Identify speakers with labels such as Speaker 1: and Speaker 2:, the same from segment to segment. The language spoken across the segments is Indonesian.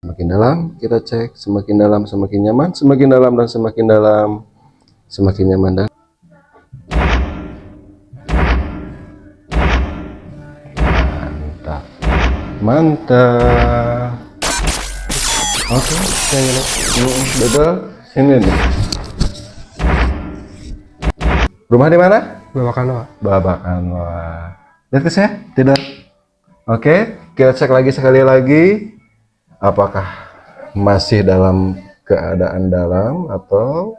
Speaker 1: Semakin dalam, kita cek. Semakin dalam, semakin nyaman. Semakin dalam dan semakin dalam, semakin nyaman dan mantap. Mantap. Oke, yang ini. Betul. Sini nih. Rumah di mana?
Speaker 2: Babakan, Pak.
Speaker 1: Babakan. Wah. Lihat ke saya, tidur. Oke, kita cek lagi sekali lagi. Apakah masih dalam keadaan dalam atau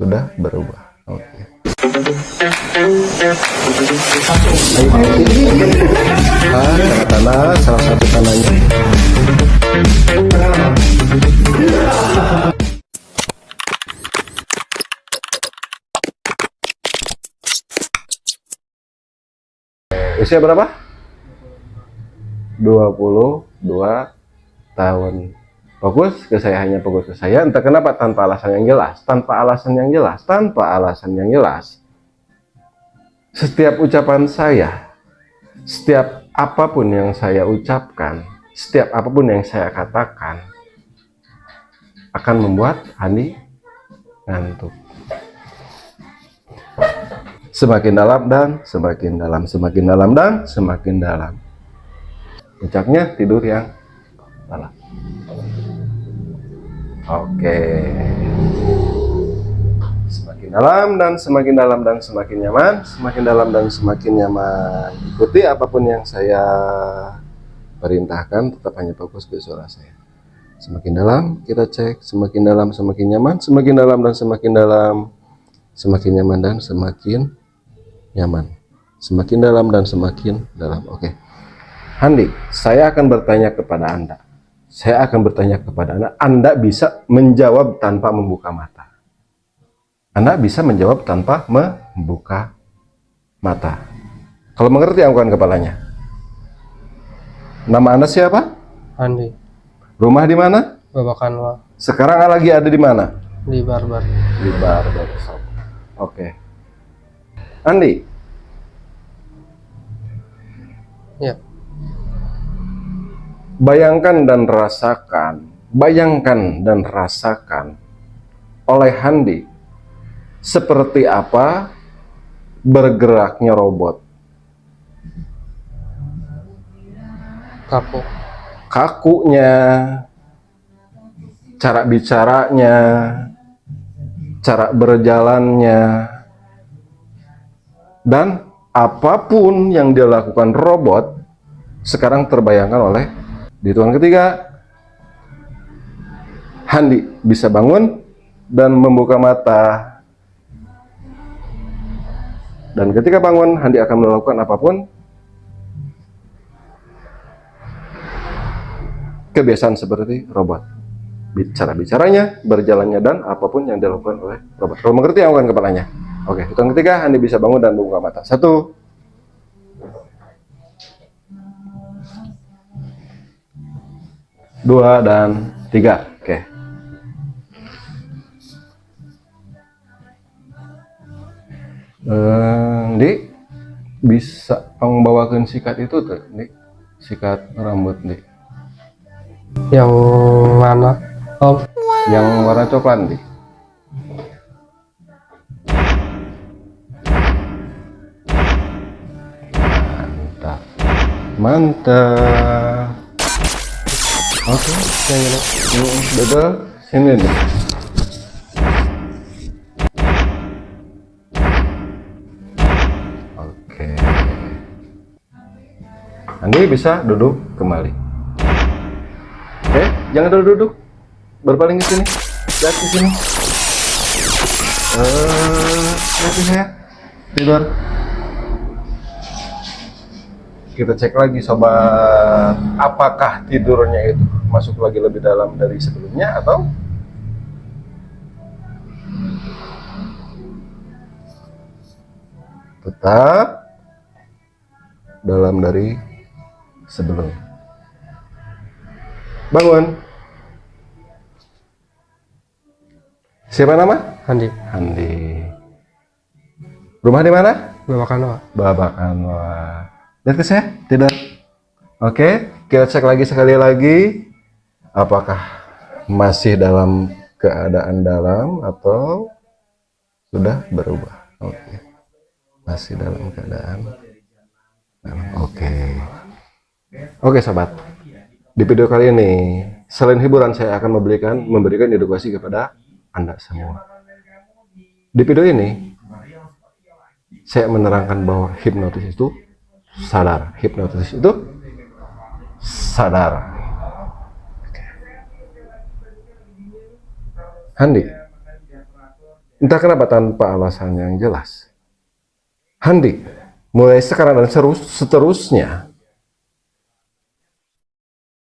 Speaker 1: sudah berubah? Oke. Tanah, salah satu tanahnya. Usia berapa? 22 tahun. Fokus ke saya, hanya fokus ke saya. Entah kenapa tanpa alasan yang jelas, tanpa alasan yang jelas, tanpa alasan yang jelas. Setiap ucapan saya, setiap apapun yang saya ucapkan, setiap apapun yang saya katakan akan membuat Andi ngantuk. Semakin dalam dan semakin dalam, semakin dalam dan semakin dalam. Puncaknya tidur yang dalam. Oke. Semakin dalam dan semakin dalam dan semakin nyaman, semakin dalam dan semakin nyaman. Ikuti apapun yang saya perintahkan, tetap hanya fokus ke suara saya. Semakin dalam, kita cek. Semakin dalam, semakin nyaman. Semakin dalam dan semakin dalam, semakin nyaman dan semakin nyaman. Semakin dalam dan semakin dalam. Oke. Handi, saya akan bertanya kepada Anda. Saya akan bertanya kepada Anda. Anda bisa menjawab tanpa membuka mata. Anda bisa menjawab tanpa membuka mata. Kalau mengerti, anggukan kepalanya. Nama Anda siapa?
Speaker 2: Andi.
Speaker 1: Rumah di mana?
Speaker 2: Babakan, Pak.
Speaker 1: Sekarang lagi ada di mana?
Speaker 2: Di barbar.
Speaker 1: Di barbershop. Oke. Andi.
Speaker 2: Ya.
Speaker 1: Bayangkan dan rasakan oleh Handi seperti apa bergeraknya robot.
Speaker 2: Kaku.
Speaker 1: Kakunya, cara bicaranya, cara berjalannya, dan apapun yang dia lakukan robot sekarang terbayangkan oleh di hitungan ketiga. Handi bisa bangun dan membuka mata. Dan ketika bangun, Handi akan melakukan apapun. Kebiasaan seperti robot. Cara bicaranya, berjalannya, dan apapun yang dilakukan oleh robot. Kalau mengerti, anggukan kepalanya. Oke, hitungan ketiga, Handi bisa bangun dan membuka mata. 1, 2, dan 3. Oke. Dik, bisa membawakan sikat itu tuh, Dik? Sikat rambut, Dik.
Speaker 2: Yang mana, Om?
Speaker 1: Yang warna coklat, Dik. Mantap. Mantap. Oke, yang ini. Betul. Sini nih. Oke. Andi bisa duduk kembali. Oke, jangan duduk. Berpaling ke sini. Lihat ke sini. Lihat ke saya. Tidur. Kita cek lagi sobat, apakah tidurnya itu masuk lagi lebih dalam dari sebelumnya atau tetap dalam dari sebelum. Bangun. Siapa nama?
Speaker 2: Andi.
Speaker 1: Handi. Rumah di mana?
Speaker 2: Babakan, Pak.
Speaker 1: Babakan. Wah. Lihat ke saya, tidur. Oke, kita cek lagi sekali lagi. Apakah masih dalam keadaan dalam atau sudah berubah? Oke. Masih dalam keadaan dalam. Oke. Oke, sobat. Di video kali ini, selain hiburan, saya akan memberikan edukasi kepada Anda semua. Di video ini, saya menerangkan bahwa hipnotis itu sadar. Hipnotis itu sadar. Handi, entah kenapa tanpa alasan yang jelas, Handi, mulai sekarang dan seterusnya,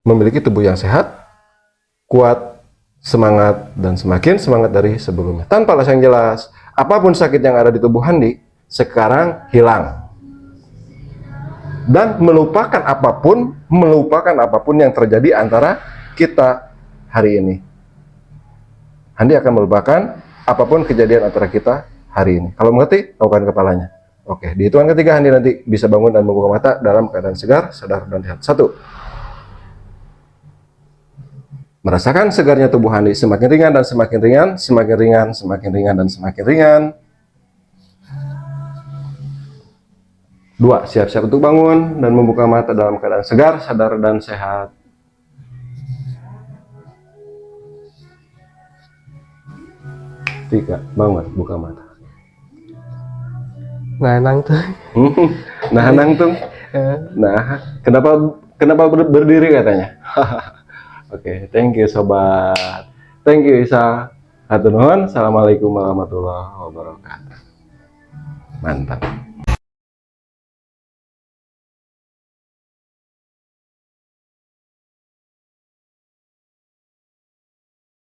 Speaker 1: memiliki tubuh yang sehat, kuat, semangat, dan semakin semangat dari sebelumnya. Tanpa alasan yang jelas, apapun sakit yang ada di tubuh Handi, sekarang hilang. Dan melupakan apapun yang terjadi antara kita hari ini. Handi akan melupakan apapun kejadian antara kita hari ini. Kalau mengerti, tahukan kepalanya. Oke, di hitungan ketiga Handi nanti bisa bangun dan membuka mata dalam keadaan segar, sadar, dan sehat. 1. Merasakan segarnya tubuh Handi semakin ringan dan semakin ringan, semakin ringan, semakin ringan, dan semakin ringan. 2. Siap-siap untuk bangun dan membuka mata dalam keadaan segar, sadar, dan sehat. 3. Bangun, buka mata.
Speaker 2: Nah, nang tuh.
Speaker 1: Nah, nangtung. Nah, kenapa berdiri katanya? Oke, thank you sobat. Thank you Isa. Hatur nuhun. Assalamualaikum warahmatullahi wabarakatuh. Mantap.